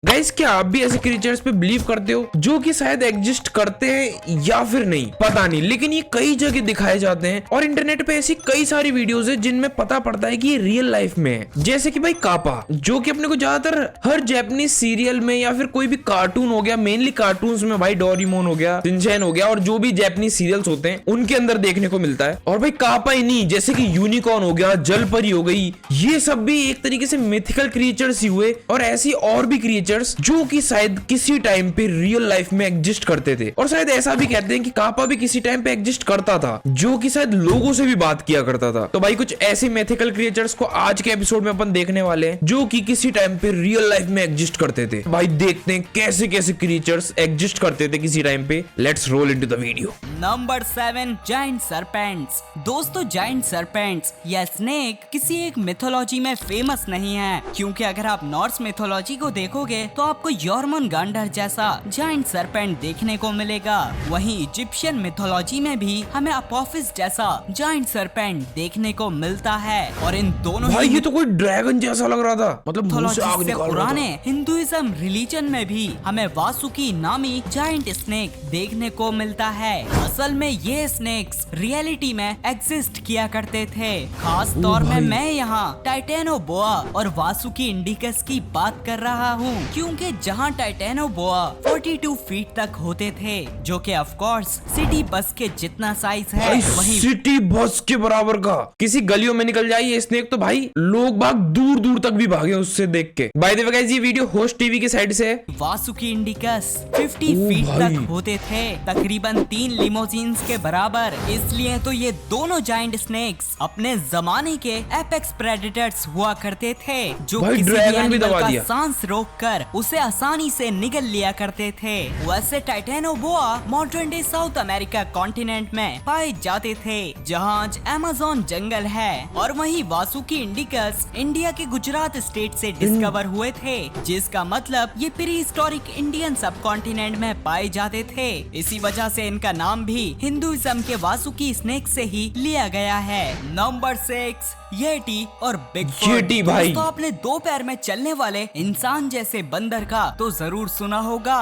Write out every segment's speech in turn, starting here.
Guys, क्या आप भी ऐसे क्रिएचर्स पे बिलीव करते हो जो कि शायद एग्जिस्ट करते हैं या फिर नहीं, पता नहीं, लेकिन ये कई जगह दिखाए जाते हैं और इंटरनेट पे ऐसी कई सारी वीडियोस है जिनमें पता पड़ता है कि ये रियल लाइफ में है। जैसे कि भाई कापा, जो कि अपने को ज्यादातर हर जापानीज सीरियल में या फिर कोई भी कार्टून हो गया, मेनली कार्टून्स में भाई डोरेमोन हो गया, शिनचैन हो गया और जो भी जापानीज सीरियल्स होते हैं उनके अंदर देखने को मिलता है। और भाई कापा ही नहीं, जैसे कि यूनिकॉर्न हो गया, जलपरी हो गई, ये सब भी एक तरीके से मिथिकल क्रिएचर्स ही हुए। और ऐसी और भी क्रिएचर्स जो कि शायद किसी टाइम पे रियल लाइफ में एग्जिस्ट करते थे। और शायद ऐसा भी कहते हैं कि कापा भी किसी टाइम पे एग्जिस्ट करता था, जो कि शायद लोगों से भी बात किया करता था। तो भाई कुछ ऐसे मिथिकल क्रिएचर्स को आज के एपिसोड में अपन देखने वाले हैं जो कि किसी टाइम पे रियल लाइफ में एग्जिस्ट करते थे। भाई देखते हैं कैसे कैसे क्रिएचर्स एग्जिस्ट करते थे किसी टाइम पे। Let's roll into the video. Number 7, giant serpents. दोस्तों, जायंट सर्पेंट्स या स्नेक किसी एक मिथोलॉजी में फेमस नहीं है, क्योंकि अगर आप नॉर्स मिथोलॉजी को देखोगे तो आपको यॉर्मनगांडर जैसा जायंट सर्पेंट देखने को मिलेगा। वहीं इजिप्शियन मिथोलॉजी में भी हमें अपोफिस जैसा जायंट सर्पेंट देखने को मिलता है। और इन दोनों भाई ये तो कोई ड्रैगन जैसा लग रहा था, मतलब मुंह से आग मिथोलॉजी से निकाल रहा पुराने था। हिंदुइज्म रिलीजन में भी हमें वासुकी नामी जायंट स्नेक देखने को मिलता है। असल में ये स्नेक्स रियलिटी में एग्जिस्ट किया करते थे। खास तौर में मैं यहाँ टाइटेनोबोआ और वासुकी इंडिकस की बात कर रहा हूँ, क्योंकि जहाँ टाइटेनोबोआ 42 फीट तक होते थे, जो कि ऑफ कोर्स सिटी बस के जितना साइज है, वहीं सिटी बस के बराबर का। किसी गलियों में निकल जाए ये स्नेक तो भाई लोग बाग दूर दूर तक भी भागे उससे देख के। बाय द वे गाइस, ये वीडियो होस्ट टीवी की साइड से है। वासुकी इंडिकस 50 फीट तक होते थे, तकरीबन 3 लिमोजीन्स के बराबर। इसलिए तो ये दोनों जायंट स्नेक्स अपने जमाने के एपेक्स प्रेडेटर्स हुआ करते थे, जो भाई किसी भी ड्रैगन भी एनिमल दबा का दिया। सांस रोककर उसे आसानी से निगल लिया करते थे। वैसे Titanoboa modern day south America continent में पाए जाते थे, जहाँ आज अमेज़न जंगल है। और वहीं वासुकी इंडिकस इंडिया के गुजरात स्टेट से डिस्कवर हुए थे, जिसका मतलब ये प्री हिस्टोरिक इंडियन सब कॉन्टिनेंट में पाए जाते थे। इसी वजह से इनका नाम भी हिंदुइज्म के वासुकी स्नेक से ही लिया गया है। नंबर 6, येटी और बिगफुट। येटी भाई। दोस्तों, आपने 2 पैर में चलने वाले इंसान जैसे बंदर का तो जरूर सुना होगा।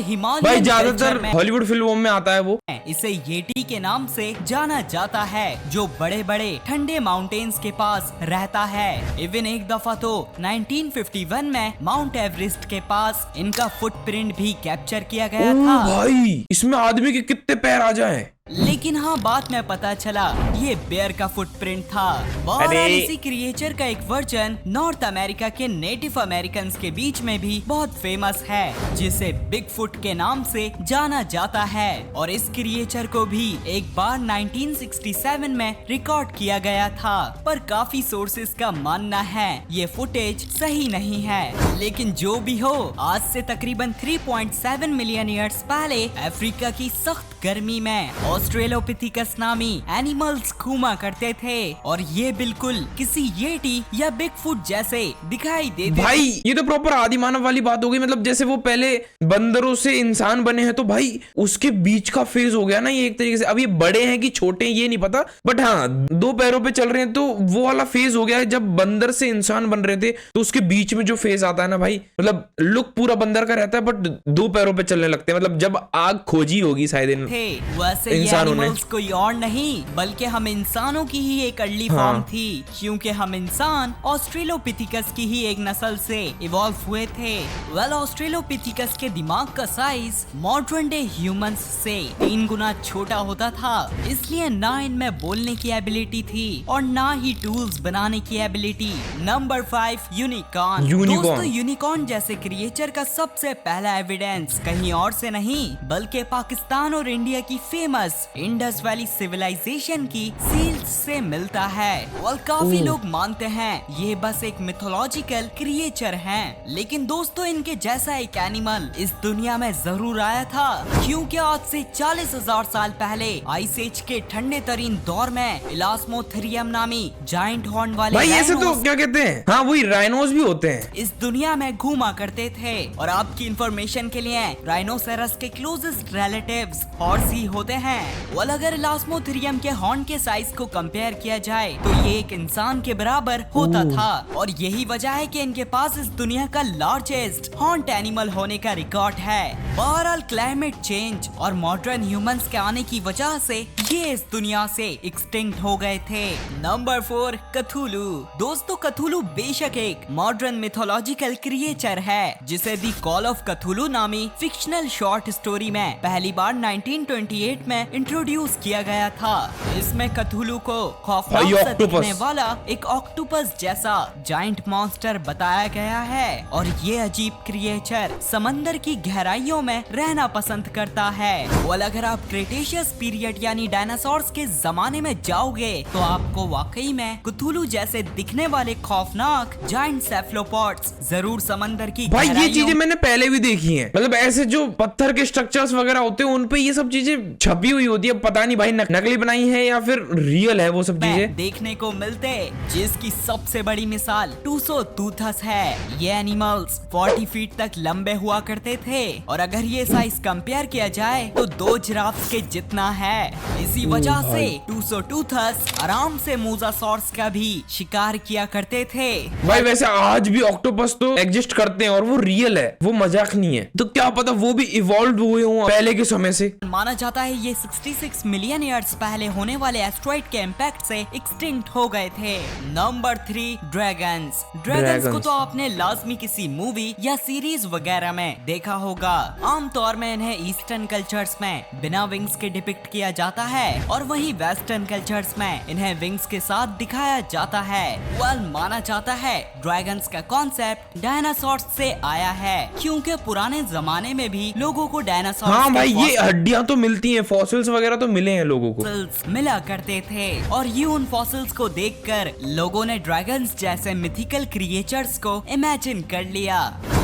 हिमालय भाई ज्यादातर हॉलीवुड फिल्मों में आता है वो। इसे येटी के नाम से जाना जाता है, जो बड़े बड़े ठंडे माउंटेन्स के पास रहता है। इवन एक दफा तो 1951 में माउंट एवरेस्ट के पास इनका फुटप्रिंट भी कैप्चर किया गया था। भाई इसमें आदमी के कितने पैर आ जाएं? लेकिन हाँ, बाद में पता चला ये बेयर का फुटप्रिंट था। बहरहाल इसी क्रिएचर का एक वर्जन नॉर्थ अमेरिका के नेटिव अमेरिकन्स के बीच में भी बहुत फेमस है, जिसे बिगफुट के नाम से जाना जाता है। और इस क्रिएचर को भी एक बार 1967 में रिकॉर्ड किया गया था, पर काफी सोर्सेस का मानना है ये फुटेज सही नहीं है। लेकिन जो भी हो, आज से तकरीबन 3.7 मिलियन ईयर्स पहले अफ्रीका की सख्त गर्मी में ऑस्ट्रेलोपिथिकस नामी एनिमल्स घूमा करते थे, और ये बिल्कुल किसी येटी या बिगफुट जैसे दिखाई देते। भाई ये तो प्रॉपर आदिमानव वाली बात हो गई। मतलब जैसे वो पहले बंदरों से इंसान बने हैं, तो भाई उसके बीच का फेज हो गया ना ये एक तरीके से। अब ये बड़े हैं कि छोटे हैं ये नहीं पता, बट हाँ 2 पैरों पे चल रहे हैं, तो वो वाला फेज हो गया है। जब बंदर से इंसान बन रहे थे तो उसके बीच में जो फेज आता है ना भाई, मतलब लुक पूरा बंदर का रहता है बट 2 पैरों पे चलने लगते हैं। मतलब जब आग खोजी होगी शायद वैसे ये एनिमल्स कोई और नहीं बल्कि हम इंसानों की ही एक अर्ली फॉर्म थी, क्योंकि हम इंसान ऑस्ट्रेलोपिथिकस की ही एक नस्ल से इवॉल्व हुए थे। ऑस्ट्रेलोपिथिकस के दिमाग का साइज मॉडर्न डे ह्यूमंस से 3 गुना छोटा होता था, इसलिए ना इनमें बोलने की एबिलिटी थी और ना ही टूल्स बनाने की एबिलिटी। Number 5, unicorn. दोस्तों, यूनिकॉर्न जैसे क्रिएचर का सबसे पहला एविडेंस कहीं और से नहीं बल्कि पाकिस्तान और इंडिया की फेमस इंडस वैली सिविलाइजेशन की सील्स से मिलता है। और काफी लोग मानते हैं ये बस एक मिथोलॉजिकल क्रिएचर हैं, लेकिन दोस्तों इनके जैसा एक एनिमल इस दुनिया में जरूर आया था, क्योंकि आज से 40,000 साल पहले आइस एज के ठंडे तरीन दौर में इलास्मोथेरियम नामी जायंट हॉर्न वाले भाई ऐसे तो क्या कहते हैं, हाँ वही राइनोस भी होते हैं, इस दुनिया में घूमा करते थे। और आपकी इंफॉर्मेशन के लिए राइनोसेरस के क्लोजेस्ट रिलेटिव्स हॉर्स ही होते हैं। और अगर इलास्मोथेरियम के हॉर्न के साइज को कंपेयर किया जाए तो ये एक इंसान के बराबर होता था और यही वजह है कि इनके पास इस दुनिया का लार्जेस्ट हॉर्न्ड एनिमल होने का रिकॉर्ड है। बहरहाल क्लाइमेट चेंज और मॉडर्न ह्यूमंस के आने की वजह से ये इस दुनिया से एक्सटिंक्ट हो गए थे। नंबर 4, कथुलू। दोस्तों, कथुलू बेशक एक मॉडर्न मिथोलॉजिकल क्रिएचर है जिसे दी कॉल ऑफ कथुलू नामी फिक्शनल शॉर्ट स्टोरी में पहली बार 1928 में इंट्रोड्यूस किया गया था। इसमें कथुलू को खौफनाक सा दिखने वाला एक ऑक्टोपस जैसा जायंट मॉन्स्टर बताया गया है और ये अजीब क्रिएचर समंदर की गहराइयों में रहना पसंद करता है। और अगर आप क्रेटेशियस पीरियड यानी डायनासोर्स के जमाने में जाओगे तो आपको वाकई में कथुलू जैसे दिखने वाले खौफनाक जायंट सेफलोपॉड्स जरूर समंदर की भाई ये चीजें मैंने पहले भी देखी हैं। मतलब ऐसे जो पत्थर के स्ट्रक्चर्स वगैरह होते हैं उन पे ये सब चीजें छपी हुई होती है। पता नहीं भाई नकली बनाई है या फिर रियल है वो सब चीजें देखने को मिलते, जिसकी सबसे बड़ी मिसाल टूसोटूथस है। ये एनिमल्स 40 फीट तक लंबे हुआ करते थे और अगर ये साइज कंपेयर किया जाए तो 2 जिराफ के जितना है। इसी वजह से टूसोटूथस आराम से मोसासॉर्स का भी शिकार किया करते थे। भाई वैसे आज भी ऑक्टोपस तो एग्जिस्ट करते हैं और वो रियल है, वो मजाक नहीं है। तो क्या पता वो भी इवॉल्व हुए हों पहले के समय से। माना जाता है ये 66 मिलियन ईयर्स पहले होने वाले एस्ट्रॉइड के इम्पैक्ट से एक्सटिंक्ट हो गए थे। Number 3, dragons. ड्रैगन्स को तो आपने लाजमी किसी मूवी या सीरीज वगैरह में देखा होगा। आमतौर में इन्हें ईस्टर्न कल्चर्स में बिना विंग्स के डिपिक्ट किया जाता है और वहीं वेस्टर्न कल्चर्स में इन्हें विंग्स के साथ दिखाया जाता है। माना जाता है ड्रैगन्स का कॉन्सेप्ट डायनासोर्स से आया है क्योंकि पुराने जमाने में भी लोगों को डायनासोर्स हाँ भाई ये हड्डियां तो मिलती हैं, फॉसिल्स वगैरह तो मिले हैं लोगों को, मिला करते थे और ये उन फॉसिल्स को देखकर लोगों ने ड्रैगन्स जैसे मिथिकल क्रिएचर्स को इमेजिन कर लिया।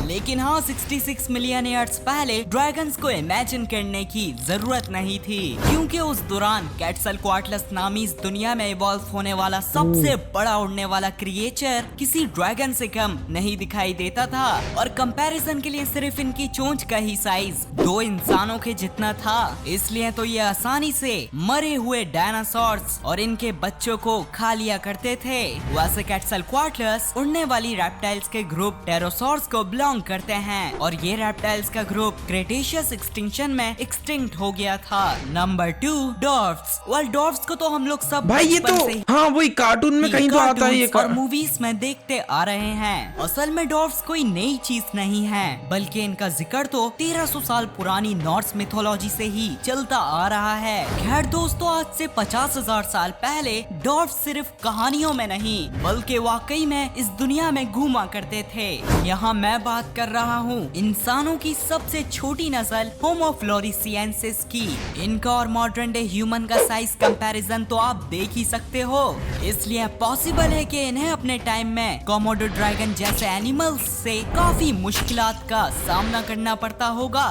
लेकिन हाँ, 66 मिलियन ईयर्स पहले ड्रैगन्स को इमेजिन करने की जरूरत नहीं थी क्योंकि उस दौरान क्वेटज़लकोअट्लस नामी इस दुनिया में इवॉल्व होने वाला सबसे बड़ा उड़ने वाला क्रिएचर किसी ड्रैगन से कम नहीं दिखाई देता था और कंपैरिजन के लिए सिर्फ इनकी चोंच का ही साइज 2 इंसानों के जितना था। इसलिए तो ये आसानी से मरे हुए डायनासोर्स और इनके बच्चों को खा लिया करते थे। वैसे क्वेटज़लकोअट्लस उड़ने वाली रेप्टाइल्स के ग्रुप टेरोसॉर्स को बिलोंग करते हैं और ये रेप्टाइल्स का ग्रुप क्रेटेशियस एक्सटिंक्शन में एक्सटिंक्ट हो गया था। नंबर 2, डॉर्फ्स। डॉर्फ्स को तो हम लोग सब भाई ये तो हाँ वही कार्टून में कहीं तो आता है ये और मूवीज में देखते आ रहे हैं। असल में डॉर्फ्स कोई नई चीज नहीं है बल्कि इनका जिक्र तो 1300 साल पुरानी नॉर्स मिथोलॉजी से ही चलता आ रहा है। खैर दोस्तों, आज से 50,000 साल पहले डॉर्फ्स सिर्फ कहानियों में नहीं बल्कि वाकई में इस दुनिया में घूमा करते थे। यहाँ मैं बात कर रहा हूँ इंसानों की सबसे छोटी नस्ल होमो फ्लोरिसिएंसिस की। इनका और मॉडर्न डे ह्यूमन का साइज कंपैरिजन तो आप देख ही सकते हो। इसलिए पॉसिबल है कि इन्हें अपने टाइम में कोमोडो ड्रैगन जैसे एनिमल्स से काफी मुश्किलात का सामना करना पड़ता होगा।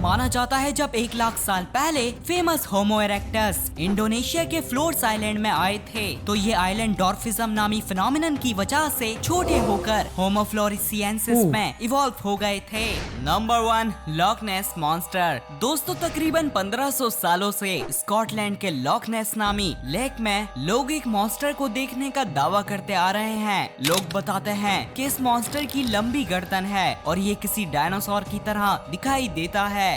माना जाता है जब 1 लाख साल पहले फेमस होमो इरेक्टस इंडोनेशिया के फ्लोर्स आइलैंड में आए थे तो ये आइलैंड डॉर्फिज्म नामी फिनोमिनन की वजह से छोटे होकर होमो फ्लोरिसिएंसिस में इवॉल्व हो गए थे। नंबर 1, लॉक नेस मॉन्स्टर। दोस्तों, तकरीबन 1500 सालों से स्कॉटलैंड के लॉक नेस नामी लेक में लोग एक मॉन्स्टर को देखने का दावा करते आ रहे हैं। लोग बताते हैं कि इस मॉन्स्टर की लंबी गर्दन है और ये किसी डायनासोर की तरह दिखाई देता है।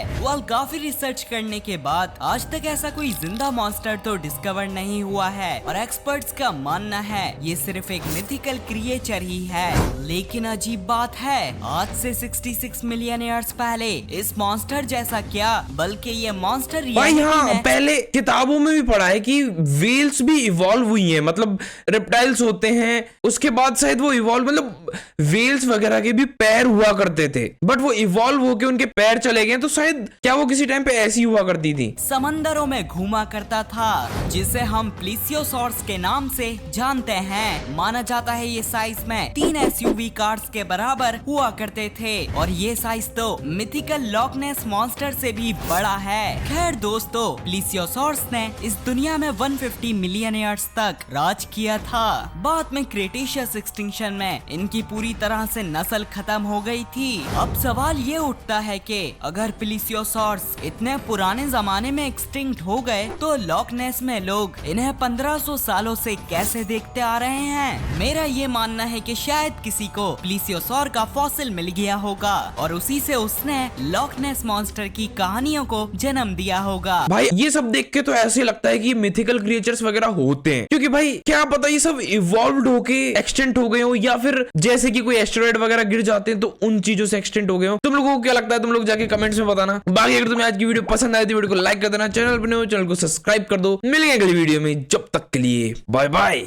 काफी रिसर्च करने के बाद आज तक ऐसा कोई जिंदा मॉन्स्टर तो डिस्कवर नहीं हुआ है और एक्सपर्ट्स का मानना है ये सिर्फ एक मिथिकल क्रिएचर ही है। लेकिन अजीब बात है, आज से 66 मिलियन ईयर्स पहले इस मॉन्स्टर जैसा क्या बल्कि ये मॉन्स्टर भाई हाँ पहले किताबों में भी पढ़ा है कि वेल्स भी इवॉल्व हुई हैं, मतलब रेप्टाइल्स होते हैं उसके बाद शायद वो इवॉल्व, मतलब वेल्स वगैरह के भी पैर हुआ करते थे बट वो इवॉल्व होके उनके पैर चले गए तो शायद क्या वो किसी टाइम पे ऐसी हुआ करती थी। समंदरों में घूमा करता था जिसे हम प्लीसियोसॉर्स के नाम से जानते हैं। माना जाता है ये साइज में 3 SUV कार्स के बराबर हुआ करते थे और ये साइज तो मिथिकल लॉक नेस मॉन्स्टर से भी बड़ा है। खैर दोस्तों, प्लीसियोसॉर्स ने इस दुनिया में 150 मिलियन ईयर्स तक राज किया था। बाद में क्रेटेशियस एक्सटिंक्शन में इनकी पूरी तरह से नस्ल खत्म हो गई थी। अब सवाल ये उठता है कि अगर प्लीसियोसॉर्स इतने पुराने जमाने में एक्सटिंक्ट हो गए तो लॉक नेस में लोग इन्हें 1500 सालों से कैसे देखते आ रहे हैं। मेरा ये मानना है कि शायद किसी को प्लीसियोसॉर का फॉसिल मिल गया होगा और उसी से उसने लॉक नेस मॉन्स्टर की कहानियों को जन्म दिया होगा। भाई ये सब देख के तो ऐसे लगता है कि मिथिकल क्रिएचर्स वगैरह होते हैं, क्योंकि भाई क्या पता ये सब इवॉल्व्ड होके एक्सटेंट हो गए हो या फिर जैसे कि कोई एस्टेरॉइड वगैरह गिर जाते हैं तो उन चीजों से एक्सटेंट हो गए हो। तुम लोगों को क्या लगता है, तुम लोग जाके कमेंट्स में बताना। बाकी अगर तुम्हें आज की वीडियो पसंद आई तो वीडियो को लाइक कर देना, चैनल पर नए हो चैनल को सब्सक्राइब कर दो। मिलेंगे अगली वीडियो में, जब तक के लिए बाय बाय।